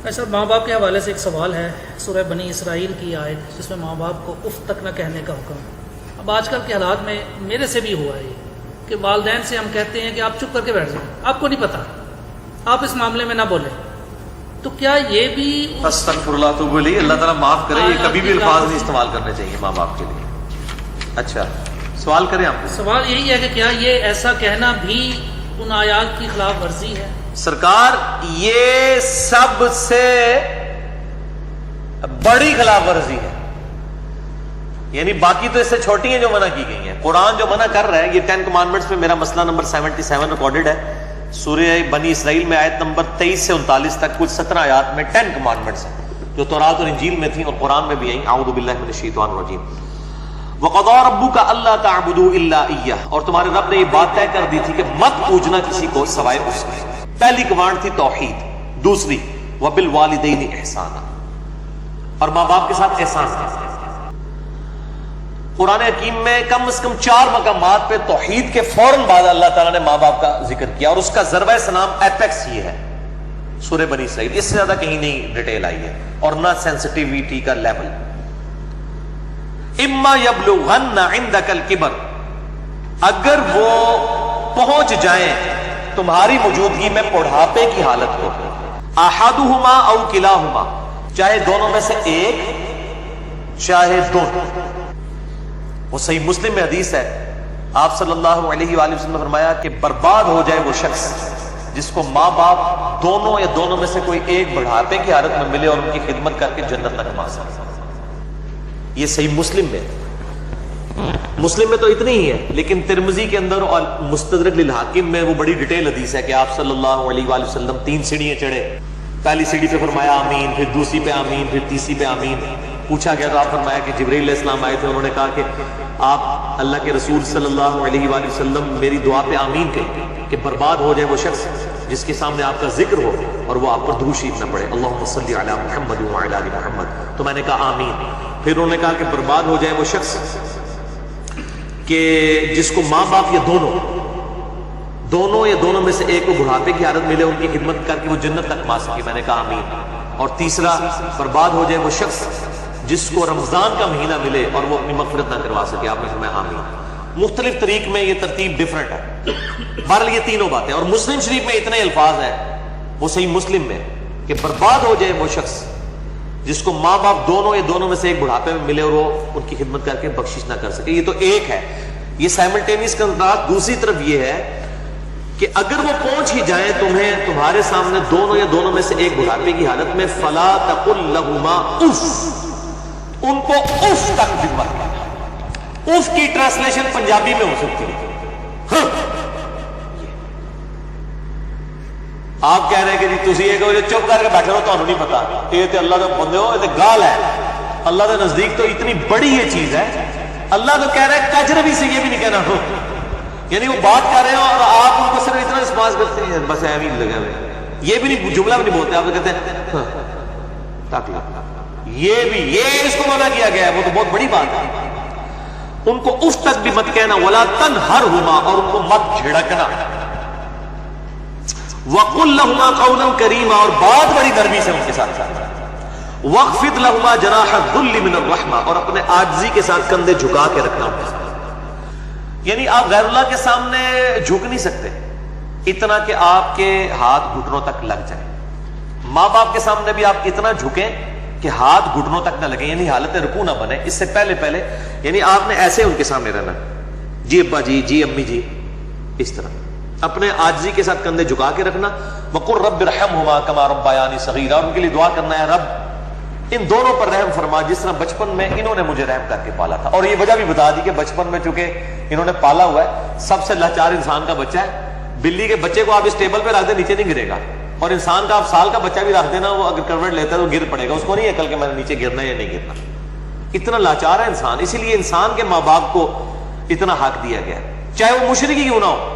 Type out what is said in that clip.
ایسا ماں باپ کے حوالے سے ایک سوال ہے، سورہ بنی اسرائیل کی آیت جس میں ماں باپ کو اف تک نہ کہنے کا حکم۔ اب آج کل کے حالات میں میرے سے بھی ہوا ہے یہ کہ والدین سے ہم کہتے ہیں کہ آپ چپ کر کے بیٹھ جائیں، آپ کو نہیں پتہ، آپ اس معاملے میں نہ بولیں، تو کیا یہ بھی استغفر اللہ تو بولی اللہ تعالیٰ معاف کرے، یہ کبھی بھی الفاظ نہیں استعمال کرنے چاہیے ماں باپ کے لیے۔ اچھا سوال کریں آپ؟ سوال یہی ہے کہ کیا یہ ایسا کہنا بھی ان آیات کی خلاف ورزی ہے؟ سرکار یہ سب سے بڑی خلاف ورزی ہے، یعنی باقی تو اس سے چھوٹی ہیں جو منع کی گئی ہیں۔ قرآن جو منع کر رہا ہے، یہ 10 کمانڈمنٹس میں میرا مسئلہ نمبر 77 ریکارڈڈ ہے، سورہ بنی اسرائیل میں آیت نمبر 23 سے 39 تک کل 17 آیات میں 10 کمانڈمنٹس ہیں جو تورات اور انجیل میں تھیں اور قرآن میں بھی آئیں۔ اعوذ باللہ من الشیطان الرجیم۔ وَقَضَىٰ رَبُّكَ أَلَّا تَعْبُدُوا إِلَّا إِيَّاهُ، اور تمہارے رب نے یہ بات طے کر دی تھی کہ مت پوجنا کسی کو سوائے اس کے۔ پہلی کمانڈ تھی توحید، دوسری وَبِالْوَالِدَيْنِ إِحْسَانًا، اور ماں باپ کے ساتھ احسان کرنا۔ قرآن حکیم میں کم از کم 4 مقامات پہ توحید کے فوراً بعد اللہ تعالیٰ نے ماں باپ کا ذکر کیا، اور اس کا ضربہ سلام ایپیکس یہ ہے سورہ بنی اسرائیل، اس سے زیادہ کہیں نہیں ڈیٹیل آئی ہے اور نہ سینسٹیویٹی کا لیول۔ اما یبلغن عندک الکبر، اگر وہ پہنچ جائیں تمہاری موجودگی میں بڑھاپے کی حالت کو، احدہما او کلاہما، چاہے دونوں میں سے ایک چاہے دونوں۔ وہ صحیح مسلم میں حدیث ہے، آپ صلی اللہ علیہ وآلہ وسلم نے فرمایا کہ برباد ہو جائے وہ شخص جس کو ماں باپ دونوں یا دونوں میں سے کوئی ایک بڑھاپے کی حالت میں ملے اور ان کی خدمت کر کے جنت تک کما سکے۔ یہ صحیح مسلم میں، مسلم میں تو اتنی ہی ہے، لیکن ترمذی کے اندر اور مستدرک للحاکم میں وہ بڑی ڈیٹیل حدیث ہے کہ آپ صلی اللہ علیہ وآلہ وسلم 3 سیڑھیاں چڑھے، پہلی سیڑھی پہ فرمایا آمین، پھر دوسری پہ آمین، پھر تیسری پہ آمین۔ پوچھا گیا تو آپ فرمایا کہ جبرائیل علیہ السلام آئے تھے، انہوں نے کہا کہ آپ اللہ کے رسول صلی اللہ علیہ وآلہ وسلم میری دعا پہ آمین کہیں کہ برباد ہو جائے وہ شخص جس کے سامنے آپ کا ذکر ہو اور وہ آپ پر درود شریف نہ پڑھے، اللہم صلی علی محمد وعلی آل محمد، تو میں نے کہا آمین۔ پھر انہوں نے کہا کہ برباد ہو جائے وہ شخص کہ جس کو ماں باپ یا دونوں یا دونوں میں سے ایک کو بڑھاپے کی حالت ملے، ان کی خدمت کر کے وہ جنت تک پا سکے، میں نے کہا آمین۔ اور تیسرا، برباد ہو جائے وہ شخص جس کو رمضان کا مہینہ ملے اور وہ اپنی مغفرت نہ کروا سکے، آپ نے فرمایا آمین۔ مختلف طریق میں یہ ترتیب ڈیفرنٹ ہے، بہرحال یہ تینوں باتیں۔ اور مسلم شریف میں اتنے الفاظ ہیں، وہ صحیح مسلم میں، کہ برباد ہو جائے وہ شخص جس کو ماں باپ دونوں یا دونوں میں سے ایک بڑھاپے میں ملے اور وہ ان کی خدمت کر کے بخشش نہ کر سکے۔ یہ تو ایک ہے، یہ سائملٹینیس کنٹراسٹ۔ دوسری طرف یہ ہے کہ اگر وہ پہنچ ہی جائیں تمہیں تمہارے سامنے دونوں یا دونوں میں سے ایک بڑھاپے کی حالت میں، فلا تقل لہما اف، ان کو اف تک بھی مت کہنا۔ اف کی ٹرانسلیشن پنجابی میں ہو سکتی ہے ہاں۔ آپ کہہ رہے ہیں کہ جی تسی یہ کہو چپ کر کے بیٹھے رہو، تمہیں نہیں پتا، یہ تو اللہ کے بندے ہو، یہ تو گال ہے، اللہ کے نزدیک تو اتنی بڑی یہ چیز ہے۔ اللہ تو کہہ رہا ہے کجربی سے یہ بھی نہیں کہنا ہو، یعنی وہ بات کر رہے ہیں اور آپ ان کو صرف اتنا رسپانس کرتے ہیں بس ایویں ہی لگے ہوئے، یہ بھی نہیں، جملہ بھی نہیں بولتے، آپ کہتے ہیں ہاں تاکہ یہ بھی، یہ اس کو منع کیا گیا ہے، وہ تو بہت بڑی بات ہے۔ ان کو اف تک بھی مت کہنا، ولا تنہرہما، اور ان کو مت جھڑکنا، وقل لہما قولا کریما، اور بات بڑی نرمی سے ان کے ساتھ وخفض لہما جناح الذل من الرحمہ، اور اپنے عاجزی کے ساتھ کندھے جھکا کے رکھنا۔ یعنی آپ غیر اللہ کے سامنے جھک نہیں سکتے اتنا کہ آپ کے ہاتھ گھٹنوں تک لگ جائیں، ماں باپ کے سامنے بھی آپ اتنا جھکیں کہ ہاتھ گھٹنوں تک نہ لگیں، یعنی حالت رکوع نہ بنے۔ اس سے پہلے یعنی آپ نے ایسے ان کے سامنے رہنا، جی ابا جی، جی امی جی، اس طرح اپنے عاجزی کے ساتھ کندھے جھکا کے رکھنا۔ وقل رب ارحمہما کما ربیانی صغیرا، اور ان کے لیے دعا کرنا ہے رب ان دونوں پر رحم فرما جس طرح بچپن میں انہوں نے مجھے رحم کر کے پالا تھا۔ اور یہ وجہ بھی بتا دی کہ بچپن میں چونکہ انہوں نے پالا ہوا ہے، سب سے لاچار انسان کا بچہ ہے۔ بلی کے بچے کو آپ اس ٹیبل پہ رکھ دیں نیچے نہیں گرے گا، اور انسان کا آپ سال کا بچہ بھی رکھ دینا، وہ اگر کروٹ لیتا ہے تو گر پڑے گا، اس کو نہیں عقل کہ میں نے نیچے گرنا یا نہیں گرنا، اتنا لاچار ہے انسان۔ اسی لیے انسان کے ماں باپ کو اتنا حق دیا گیا، چاہے وہ مشرک ہی کیوں نہ ہو۔